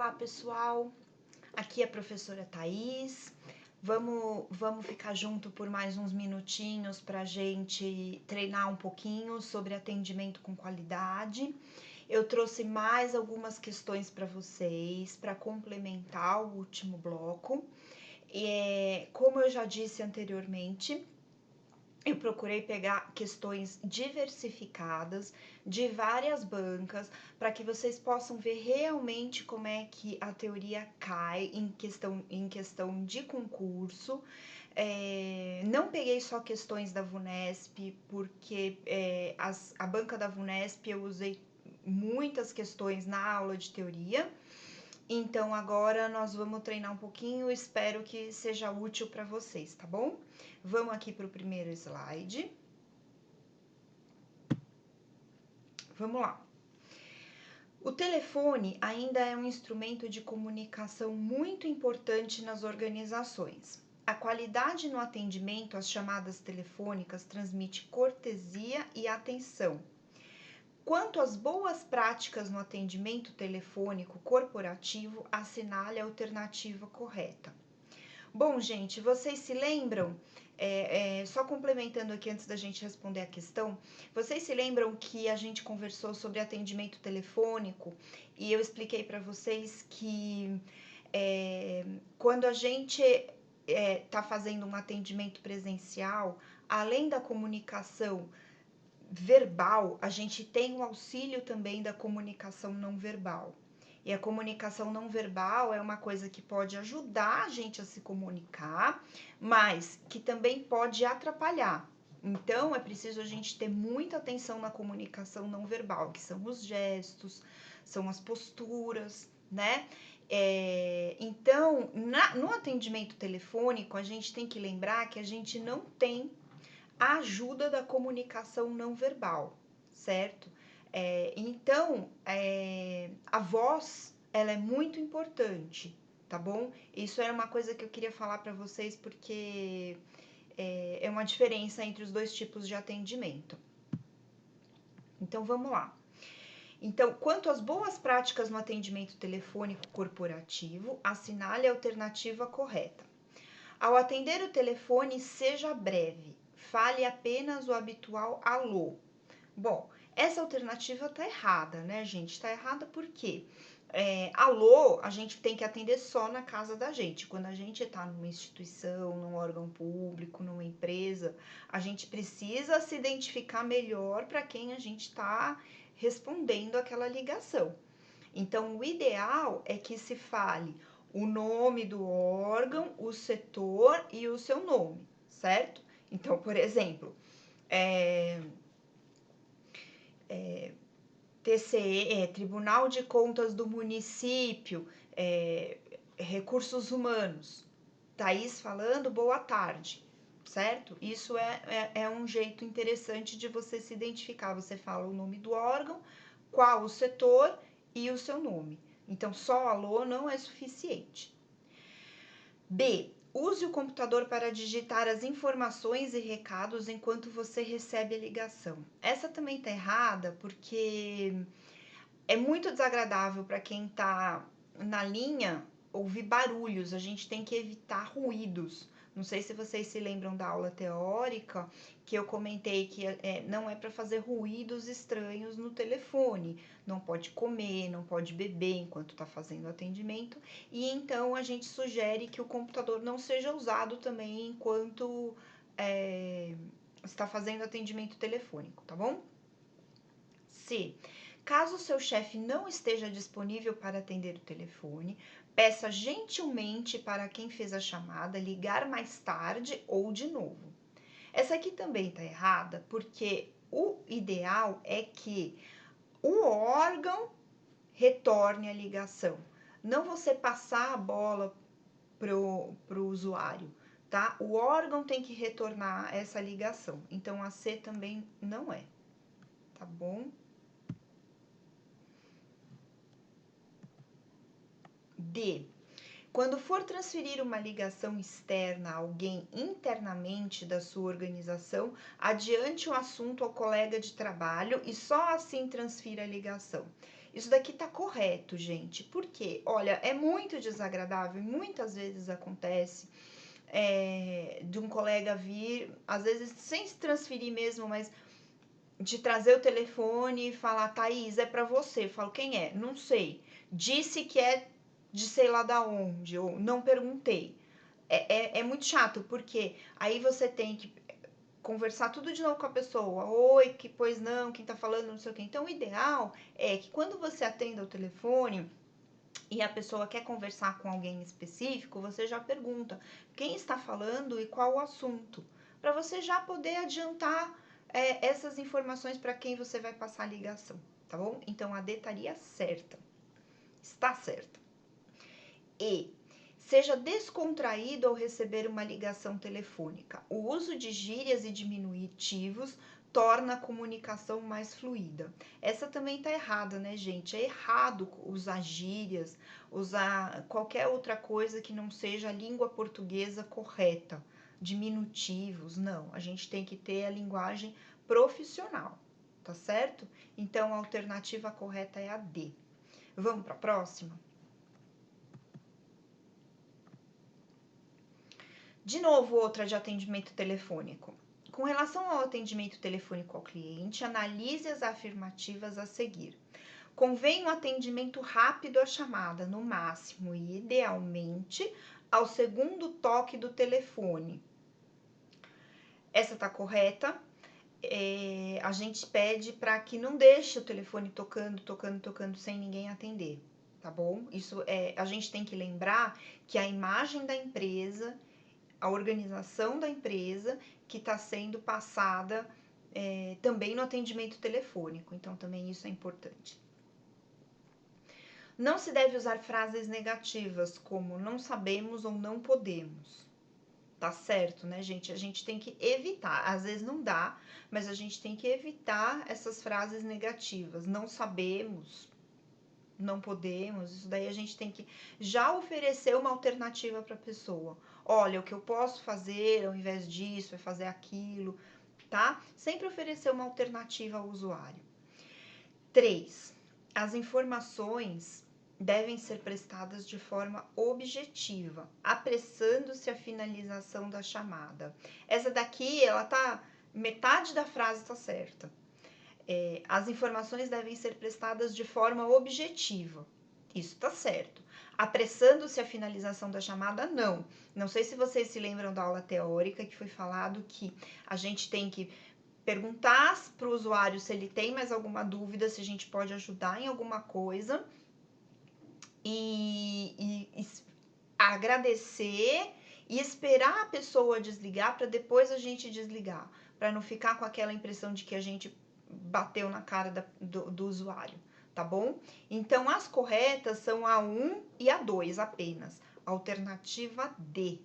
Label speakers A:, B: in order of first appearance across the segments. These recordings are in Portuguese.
A: Olá, pessoal. Aqui é a professora Thaís. Vamos ficar junto por mais uns minutinhos para a gente treinar um pouquinho sobre atendimento com qualidade. Eu trouxe mais algumas questões para vocês para complementar o último bloco. Como eu já disse anteriormente, eu procurei pegar questões diversificadas de várias bancas para que vocês possam ver realmente como é que a teoria cai em questão de concurso. Não peguei só questões da VUNESP, porque a banca da VUNESP eu usei muitas questões na aula de teoria. Então, agora nós vamos treinar um pouquinho, espero que seja útil para vocês, tá bom? Vamos aqui para o primeiro slide. Vamos lá. O telefone ainda é um instrumento de comunicação muito importante nas organizações. A qualidade no atendimento às chamadas telefônicas transmite cortesia e atenção. Quanto às boas práticas no atendimento telefônico corporativo, assinale a alternativa correta. Bom, gente, vocês se lembram, só complementando aqui antes da gente responder a questão, vocês se lembram que a gente conversou sobre atendimento telefônico e eu expliquei para vocês que quando a gente está fazendo um atendimento presencial, além da comunicação verbal, a gente tem o auxílio também da comunicação não verbal. E a comunicação não verbal é uma coisa que pode ajudar a gente a se comunicar, mas que também pode atrapalhar. Então, é preciso a gente ter muita atenção na comunicação não verbal, que são os gestos, são as posturas, né? Então, no atendimento telefônico, a gente tem que lembrar que a gente não tem a ajuda da comunicação não verbal, certo? Então, a voz, ela é muito importante, tá bom? Isso era uma coisa que eu queria falar para vocês, porque é uma diferença entre os dois tipos de atendimento. Então, vamos lá. Então, quanto às boas práticas no atendimento telefônico corporativo, assinale a alternativa correta. Ao atender o telefone, seja breve. Fale apenas o habitual alô. Bom, essa alternativa tá errada, né, gente? Tá errada porque alô, a gente tem que atender só na casa da gente. Quando a gente tá numa instituição, num órgão público, numa empresa, a gente precisa se identificar melhor para quem a gente tá respondendo aquela ligação. Então, o ideal é que se fale o nome do órgão, o setor e o seu nome, certo? Então, por exemplo, TCE, Tribunal de Contas do Município, Recursos Humanos. Thaís falando, boa tarde, certo? Isso é um jeito interessante de você se identificar. Você fala o nome do órgão, qual o setor e o seu nome. Então, só alô não é suficiente. B. Use o computador para digitar as informações e recados enquanto você recebe a ligação. Essa também tá errada porque é muito desagradável para quem tá na linha ouvir barulhos, a gente tem que evitar ruídos. Não sei se vocês se lembram da aula teórica, que eu comentei que não é para fazer ruídos estranhos no telefone. Não pode comer, não pode beber enquanto está fazendo atendimento. E então a gente sugere que o computador não seja usado também enquanto está fazendo atendimento telefônico, tá bom? C. Caso seu chefe não esteja disponível para atender o telefone, peça gentilmente para quem fez a chamada ligar mais tarde ou de novo. Essa aqui também está errada, porque o ideal é que o órgão retorne a ligação, não você passar a bola pro usuário, tá? O órgão tem que retornar essa ligação, então a C também não é, tá bom? D. Quando for transferir uma ligação externa a alguém internamente da sua organização, adiante o assunto ao colega de trabalho e só assim transfira a ligação. Isso daqui tá correto, gente. Por quê? Olha, é muito desagradável, muitas vezes acontece de um colega vir, às vezes sem se transferir mesmo, mas de trazer o telefone e falar, Thaís, é pra você. Eu falo, quem é? Não sei. Disse que é de sei lá da onde, ou não perguntei. É muito chato, porque aí você tem que conversar tudo de novo com a pessoa. Oi, que pois não, quem tá falando, não sei o quê. Então, o ideal é que quando você atenda o telefone e a pessoa quer conversar com alguém específico, você já pergunta quem está falando e qual o assunto, para você já poder adiantar essas informações para quem você vai passar a ligação, tá bom? Então, a D estaria certa. Está certa. E seja descontraído ao receber uma ligação telefônica. O uso de gírias e diminutivos torna a comunicação mais fluida. Essa também tá errada, né, gente? É errado usar gírias, usar qualquer outra coisa que não seja a língua portuguesa correta. Diminutivos, não. A gente tem que ter a linguagem profissional, tá certo? Então, a alternativa correta é a D. Vamos para a próxima? De novo, outra de atendimento telefônico. Com relação ao atendimento telefônico ao cliente, analise as afirmativas a seguir. Convém um atendimento rápido à chamada, no máximo e idealmente ao segundo toque do telefone. Essa tá correta. A gente pede para que não deixe o telefone tocando sem ninguém atender, tá bom? Isso a gente tem que lembrar que a imagem da empresa, a organização da empresa que está sendo passada também no atendimento telefônico. Então, também isso é importante. Não se deve usar frases negativas como não sabemos ou não podemos. Tá certo, né, gente? A gente tem que evitar. Às vezes não dá, mas a gente tem que evitar essas frases negativas. Não sabemos, não podemos. Isso daí a gente tem que já oferecer uma alternativa para a pessoa. Olha, o que eu posso fazer ao invés disso é fazer aquilo, tá? Sempre oferecer uma alternativa ao usuário. 3. As informações devem ser prestadas de forma objetiva, apressando-se a finalização da chamada. Essa daqui, ela tá, metade da frase tá certa. As informações devem ser prestadas de forma objetiva. Isso tá certo. Apressando-se a finalização da chamada, não. Não sei se vocês se lembram da aula teórica que foi falado que a gente tem que perguntar para o usuário se ele tem mais alguma dúvida, se a gente pode ajudar em alguma coisa e agradecer e esperar a pessoa desligar para depois a gente desligar, para não ficar com aquela impressão de que a gente bateu na cara do usuário, tá bom? Então, as corretas são a 1 e a 2 apenas. Alternativa D.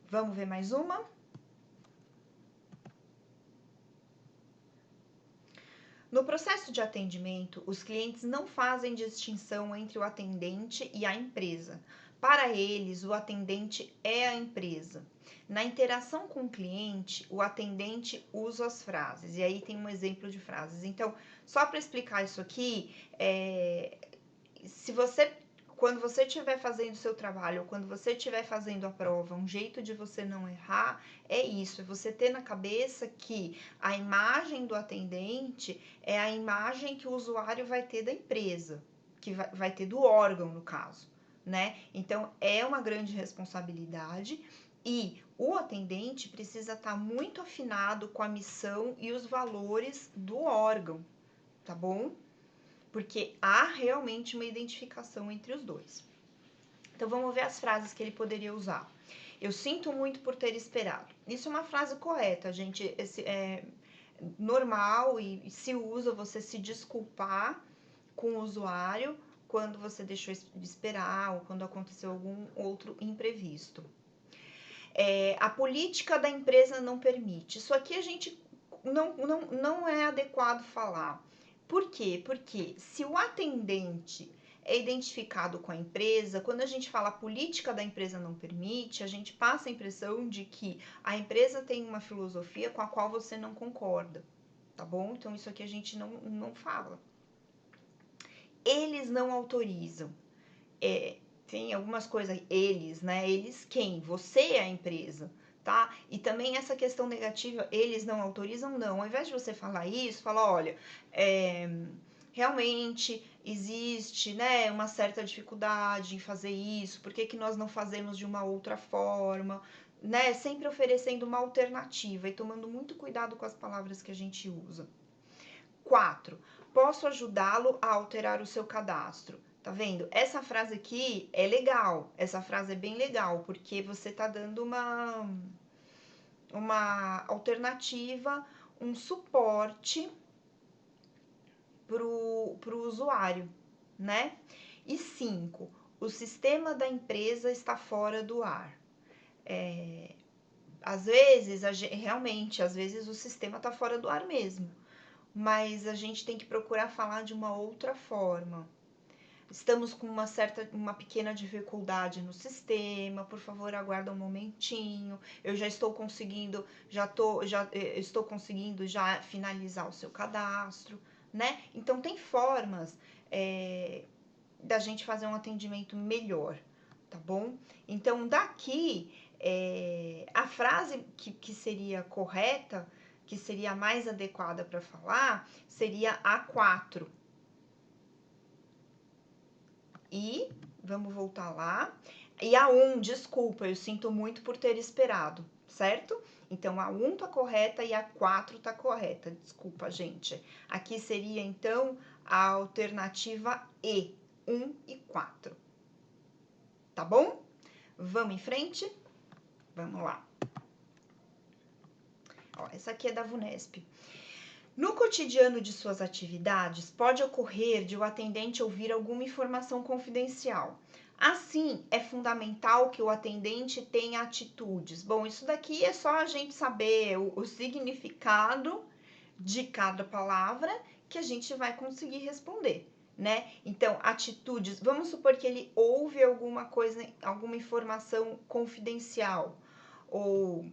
A: Vamos ver mais uma? No processo de atendimento, os clientes não fazem distinção entre o atendente e a empresa. Para eles, o atendente é a empresa. Na interação com o cliente, o atendente usa as frases. E aí tem um exemplo de frases. Então, só para explicar isso aqui, quando você estiver fazendo o seu trabalho, ou quando você estiver fazendo a prova, um jeito de você não errar é isso, é você ter na cabeça que a imagem do atendente é a imagem que o usuário vai ter da empresa, que vai ter do órgão, no caso, né? Então, é uma grande responsabilidade e o atendente precisa estar muito afinado com a missão e os valores do órgão, tá bom? Porque há realmente uma identificação entre os dois. Então, vamos ver as frases que ele poderia usar. Eu sinto muito por ter esperado. Isso é uma frase correta, gente. É normal e se usa você se desculpar com o usuário quando você deixou de esperar ou quando aconteceu algum outro imprevisto. A política da empresa não permite. Isso aqui a gente não é adequado falar. Por quê? Porque se o atendente é identificado com a empresa, quando a gente fala a política da empresa não permite, a gente passa a impressão de que a empresa tem uma filosofia com a qual você não concorda, tá bom? Então, isso aqui a gente não fala. Eles não autorizam. Tem algumas coisas, eles, né? Eles quem? Você é a empresa, tá? E também essa questão negativa, eles não autorizam, não. Ao invés de você falar isso, fala, olha, realmente existe, né, uma certa dificuldade em fazer isso, por que que nós não fazemos de uma outra forma, né? Sempre oferecendo uma alternativa e tomando muito cuidado com as palavras que a gente usa. 4. Posso ajudá-lo a alterar o seu cadastro. Tá vendo? Essa frase aqui é legal. Essa frase é bem legal, porque você tá dando uma alternativa, um suporte pro usuário, né? E 5. O sistema da empresa está fora do ar. Às vezes, realmente, às vezes o sistema está fora do ar mesmo. Mas a gente tem que procurar falar de uma outra forma. Estamos com uma pequena dificuldade no sistema, por favor, aguarda um momentinho. Eu já estou conseguindo, estou conseguindo já finalizar o seu cadastro, né? Então tem formas da gente fazer um atendimento melhor, tá bom? Então daqui a frase que seria correta, que seria mais adequada para falar, seria a 4. E, vamos voltar lá. E a 1, desculpa, eu sinto muito por ter esperado, certo? Então, a 1 tá correta e a 4 tá correta. Desculpa, gente. Aqui seria, então, a alternativa E, 1 e 4. Tá bom? Vamos em frente? Vamos lá. Ó, essa aqui é da VUNESP. No cotidiano de suas atividades, pode ocorrer de o atendente ouvir alguma informação confidencial. Assim, é fundamental que o atendente tenha atitudes. Bom, isso daqui é só a gente saber o significado de cada palavra que a gente vai conseguir responder, né? Então, atitudes, vamos supor que ele ouve alguma coisa, alguma informação confidencial, ou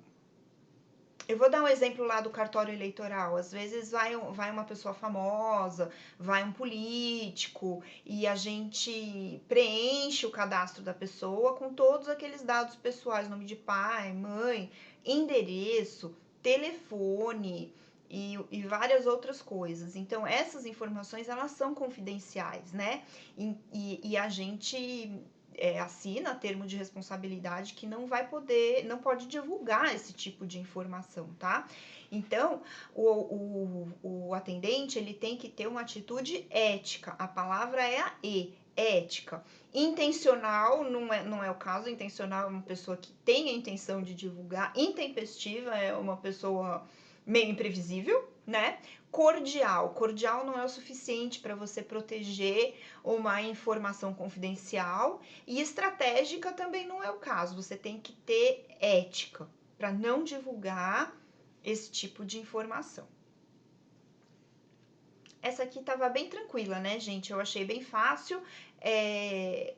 A: eu vou dar um exemplo lá do cartório eleitoral. Às vezes vai uma pessoa famosa, vai um político e a gente preenche o cadastro da pessoa com todos aqueles dados pessoais, nome de pai, mãe, endereço, telefone e várias outras coisas. Então, essas informações, elas são confidenciais, né? E a gente assina termo de responsabilidade que não pode divulgar esse tipo de informação, tá? Então, o atendente, ele tem que ter uma atitude ética. A palavra é a E, ética. Intencional não é o caso. Intencional é uma pessoa que tem a intenção de divulgar. Intempestiva é uma pessoa meio imprevisível, né? Cordial. Cordial não é o suficiente para você proteger uma informação confidencial. E estratégica também não é o caso. Você tem que ter ética para não divulgar esse tipo de informação. Essa aqui estava bem tranquila, né, gente? Eu achei bem fácil.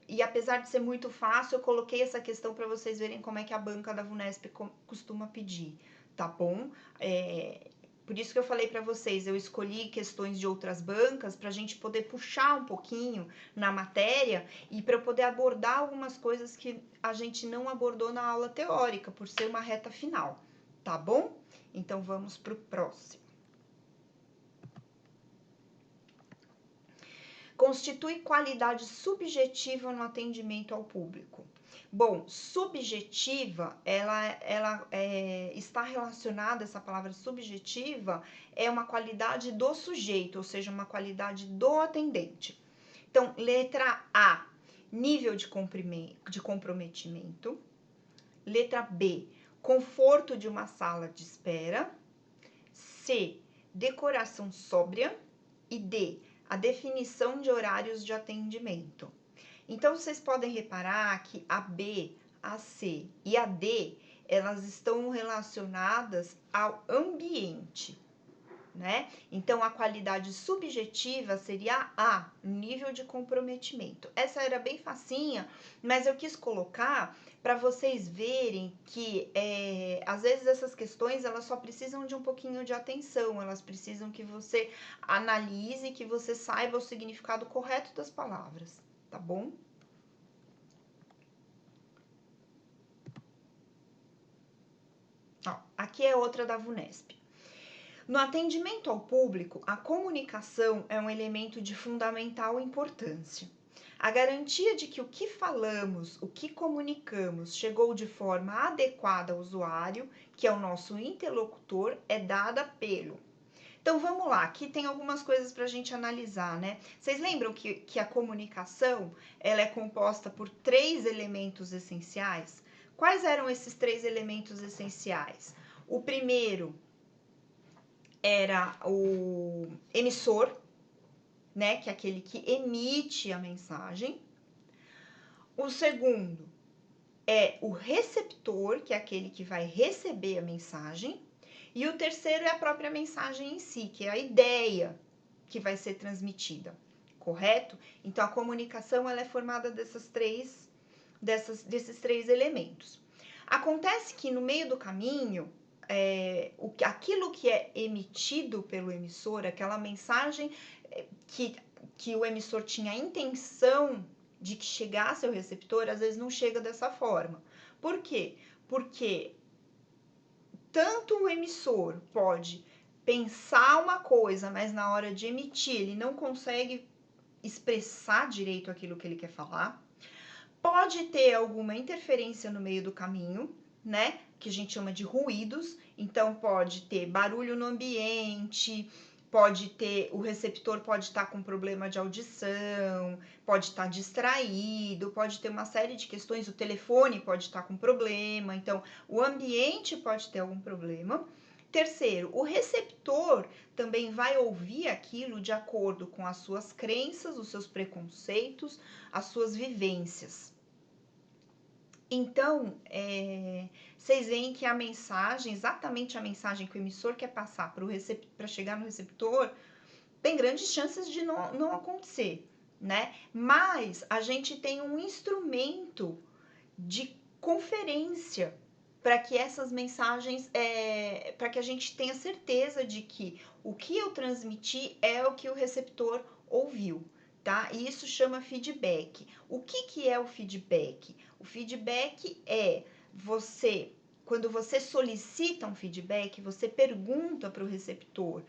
A: E apesar de ser muito fácil, eu coloquei essa questão para vocês verem como é que a banca da VUNESP costuma pedir, tá bom? Por isso que eu falei para vocês, eu escolhi questões de outras bancas para a gente poder puxar um pouquinho na matéria e para eu poder abordar algumas coisas que a gente não abordou na aula teórica, por ser uma reta final, tá bom? Então, vamos para o próximo. Constitui qualidade subjetiva no atendimento ao público. Bom, subjetiva, ela está relacionada, essa palavra subjetiva, é uma qualidade do sujeito, ou seja, uma qualidade do atendente. Então, letra A, nível de comprometimento. Letra B, conforto de uma sala de espera. C, decoração sóbria. E D, a definição de horários de atendimento. Então, vocês podem reparar que a B, a C e a D, elas estão relacionadas ao ambiente, né? Então, a qualidade subjetiva seria A, nível de comprometimento. Essa era bem facinha, mas eu quis colocar para vocês verem que, às vezes, essas questões, elas só precisam de um pouquinho de atenção, elas precisam que você analise, que você saiba o significado correto das palavras, tá bom? Ó, aqui é outra da VUNESP. No atendimento ao público, a comunicação é um elemento de fundamental importância. A garantia de que o que falamos, o que comunicamos, chegou de forma adequada ao usuário, que é o nosso interlocutor, é dada pelo. Então vamos lá, aqui tem algumas coisas para a gente analisar, né? Vocês lembram que a comunicação ela é composta por 3 elementos essenciais? Quais eram esses 3 elementos essenciais? O primeiro era o emissor, né, que é aquele que emite a mensagem. O segundo é o receptor, que é aquele que vai receber a mensagem. E o terceiro é a própria mensagem em si, que é a ideia que vai ser transmitida, correto? Então, a comunicação ela é formada desses três elementos. Acontece que no meio do caminho, aquilo que é emitido pelo emissor, aquela mensagem que o emissor tinha a intenção de que chegasse ao receptor, às vezes não chega dessa forma. Por quê? Porque tanto o emissor pode pensar uma coisa, mas na hora de emitir ele não consegue expressar direito aquilo que ele quer falar. Pode ter alguma interferência no meio do caminho, né? Que a gente chama de ruídos. Então, pode ter barulho no ambiente, o receptor pode estar com problema de audição, pode estar distraído, pode ter uma série de questões, o telefone pode estar com problema, então o ambiente pode ter algum problema. Terceiro, o receptor também vai ouvir aquilo de acordo com as suas crenças, os seus preconceitos, as suas vivências. Então, vocês veem que a mensagem, exatamente a mensagem que o emissor quer passar para chegar no receptor, tem grandes chances de não acontecer, né? Mas a gente tem um instrumento de conferência para que essas mensagens, para que a gente tenha certeza de que o que eu transmiti é o que o receptor ouviu, tá? E isso chama feedback. O que é o feedback? O feedback é quando você solicita um feedback, você pergunta para o receptor,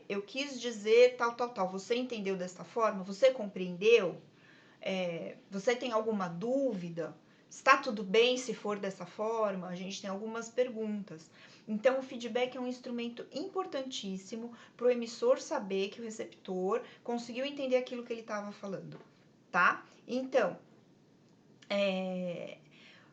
A: eu quis dizer tal, você entendeu dessa forma? Você compreendeu? Você tem alguma dúvida? Está tudo bem se for dessa forma? A gente tem algumas perguntas. Então, o feedback é um instrumento importantíssimo para o emissor saber que o receptor conseguiu entender aquilo que ele estava falando, tá? Então,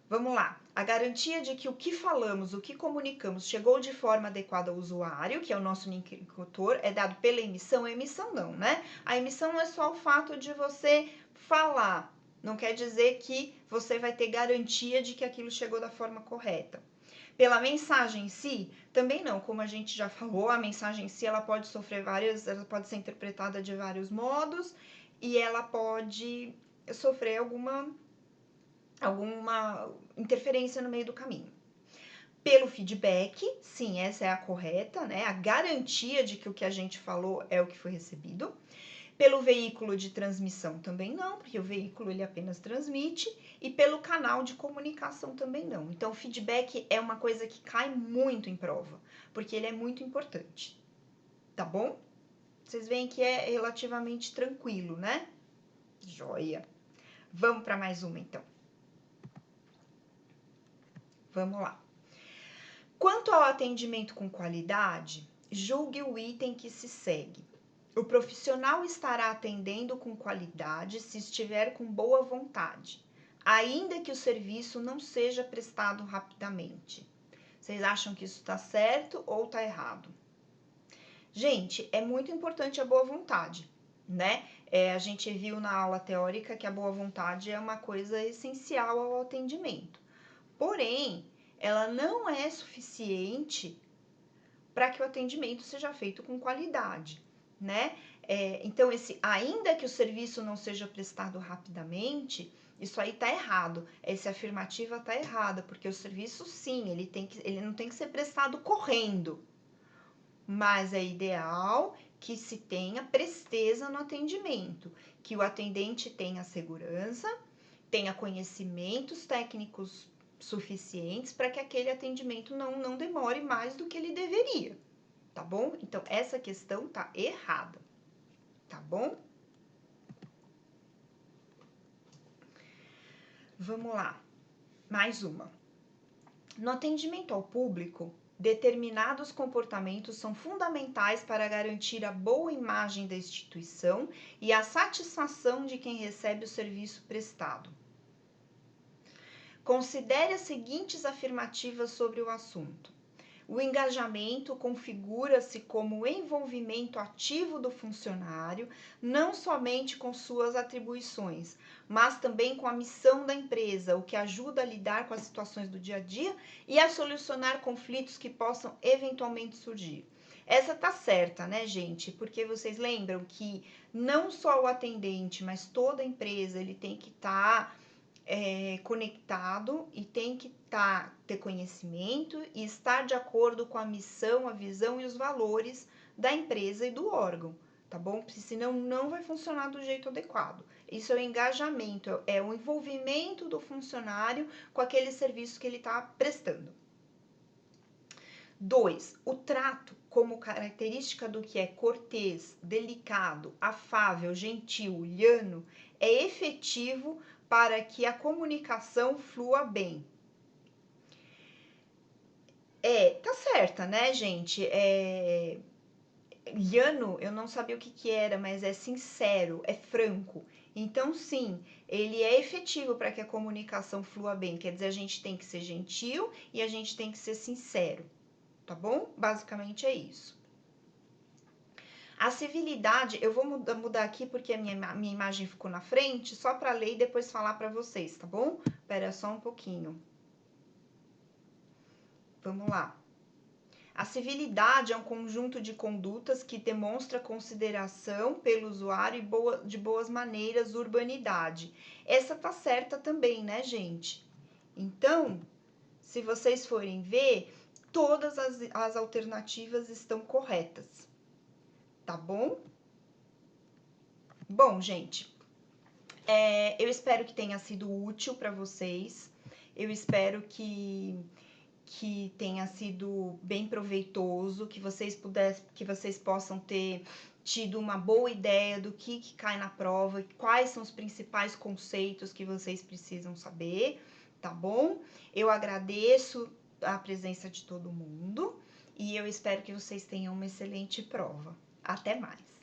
A: vamos lá. A garantia de que o que falamos, o que comunicamos, chegou de forma adequada ao usuário, que é o nosso interlocutor, é dado pela emissão. A emissão não, né? A emissão é só o fato de você falar. Não quer dizer que você vai ter garantia de que aquilo chegou da forma correta. Pela mensagem em si, também não. Como a gente já falou, a mensagem em si ela pode ela pode ser interpretada de vários modos e ela pode sofrer alguma interferência no meio do caminho. Pelo feedback, sim, essa é a correta, né? A garantia de que o que a gente falou é o que foi recebido. Pelo veículo de transmissão também não, porque o veículo ele apenas transmite, e pelo canal de comunicação também não. Então, o feedback é uma coisa que cai muito em prova, porque ele é muito importante, tá bom? Vocês veem que é relativamente tranquilo, né? Joia! Vamos para mais uma, então. Vamos lá. Quanto ao atendimento com qualidade, julgue o item que se segue. O profissional estará atendendo com qualidade se estiver com boa vontade, ainda que o serviço não seja prestado rapidamente. Vocês acham que isso está certo ou está errado? Gente, é muito importante a boa vontade, né? A gente viu na aula teórica que a boa vontade é uma coisa essencial ao atendimento. Porém, ela não é suficiente para que o atendimento seja feito com qualidade, né? Então, ainda que o serviço não seja prestado rapidamente, isso aí tá errado. Essa afirmativa tá errada, porque o serviço, sim, ele não tem que ser prestado correndo, mas é ideal que se tenha presteza no atendimento, que o atendente tenha segurança, tenha conhecimentos técnicos suficientes para que aquele atendimento não demore mais do que ele deveria, tá bom? Então, essa questão tá errada, tá bom? Vamos lá, mais uma. No atendimento ao público, determinados comportamentos são fundamentais para garantir a boa imagem da instituição e a satisfação de quem recebe o serviço prestado. Considere as seguintes afirmativas sobre o assunto. O engajamento configura-se como o envolvimento ativo do funcionário, não somente com suas atribuições, mas também com a missão da empresa, o que ajuda a lidar com as situações do dia a dia e a solucionar conflitos que possam eventualmente surgir. Essa tá certa, né, gente? Porque vocês lembram que não só o atendente, mas toda a empresa, ele tem que estar conectado e tem que ter conhecimento e estar de acordo com a missão, a visão e os valores da empresa e do órgão, tá bom? Porque senão não vai funcionar do jeito adequado. Isso é o engajamento, é o envolvimento do funcionário com aquele serviço que ele está prestando. 2. O trato como característica do que é cortês, delicado, afável, gentil, lhano, é efetivo para que a comunicação flua bem. Tá certa, né, gente? Lhano, eu não sabia o que era, mas é sincero, é franco. Então, sim, ele é efetivo para que a comunicação flua bem. Quer dizer, a gente tem que ser gentil e a gente tem que ser sincero, tá bom? Basicamente é isso. A civilidade, eu vou mudar aqui porque a minha imagem ficou na frente, só para ler e depois falar para vocês, tá bom? Espera só um pouquinho. Vamos lá. A civilidade é um conjunto de condutas que demonstra consideração pelo usuário e de boas maneiras, urbanidade. Essa tá certa também, né, gente? Então, se vocês forem ver, todas as alternativas estão corretas, tá bom? Bom, gente, eu espero que tenha sido útil para vocês. Eu espero que tenha sido bem proveitoso, que vocês possam ter tido uma boa ideia do que cai na prova, quais são os principais conceitos que vocês precisam saber, tá bom? Eu agradeço a presença de todo mundo e eu espero que vocês tenham uma excelente prova. Até mais!